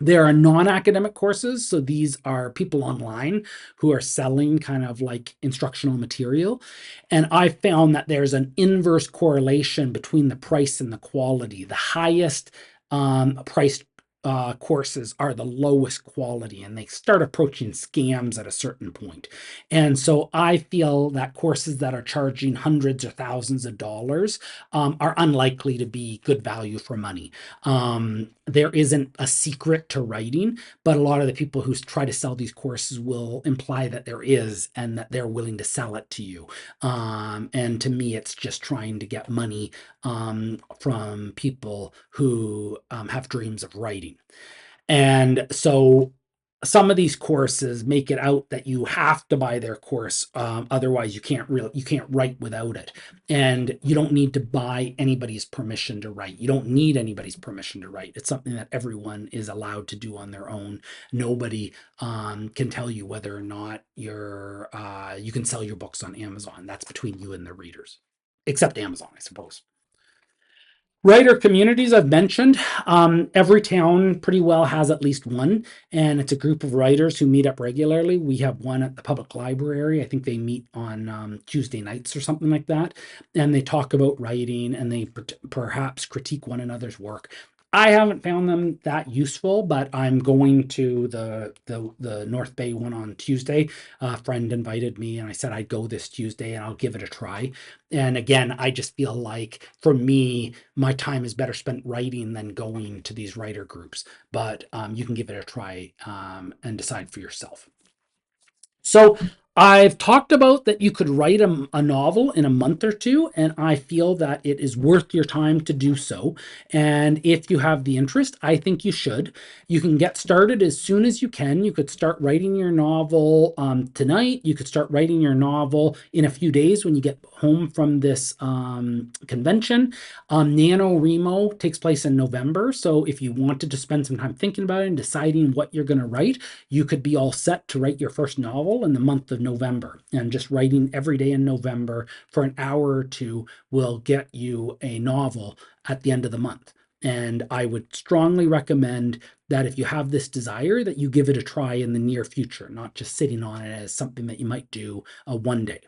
There are non-academic courses. So these are people online who are selling kind of like instructional material. And I found that there's an inverse correlation between the price and the quality. The highest priced courses are the lowest quality, and they start approaching scams at a certain point. And so I feel that courses that are charging hundreds or thousands of dollars are unlikely to be good value for money. There isn't a secret to writing, but a lot of the people who try to sell these courses will imply that there is, and that they're willing to sell it to you. And to me, it's just trying to get money from people who have dreams of writing. And so some of these courses make it out that you have to buy their course, otherwise you can't write without it. And you don't need to buy anybody's permission to write. You don't need anybody's permission to write. It's something that everyone is allowed to do on their own. Nobody can tell you whether or not you can sell your books on Amazon. That's between you and the readers, except Amazon, I suppose. Writer communities I've mentioned. Every town pretty well has at least one, and it's a group of writers who meet up regularly. We have one at the public library. I think they meet on Tuesday nights or something like that, and they talk about writing, and they perhaps critique one another's work. I haven't found them that useful, but I'm going to the North Bay one on Tuesday. A friend invited me, and I said I'd go this Tuesday, and I'll give it a try. And again, I just feel like for me, my time is better spent writing than going to these writer groups. But you can give it a try and decide for yourself. So I've talked about that you could write a novel in a month or two, and I feel that it is worth your time to do so. And if you have the interest, I think you should. You can get started as soon as you can. You could start writing your novel tonight. You could start writing your novel in a few days when you get home from this convention. NaNoWriMo takes place in November. So if you wanted to spend some time thinking about it and deciding what you're going to write, you could be all set to write your first novel in the month of November. And just writing every day in November for an hour or two will get you a novel at the end of the month. And I would strongly recommend that if you have this desire, that you give it a try in the near future, not just sitting on it as something that you might do one day.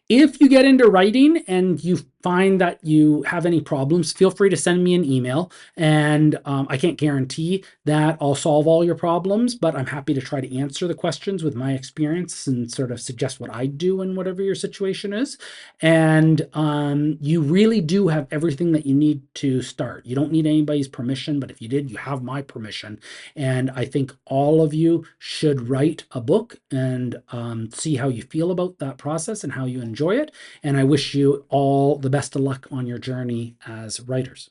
If you get into writing and you find that you have any problems, feel free to send me an email. And I can't guarantee that I'll solve all your problems, but I'm happy to try to answer the questions with my experience and sort of suggest what I do in whatever your situation is. And you really do have everything that you need to start. You don't need anybody's permission, but if you did, you have my permission. And I think all of you should write a book and see how you feel about that process and how you enjoy it. And I wish you all the best of luck on your journey as writers.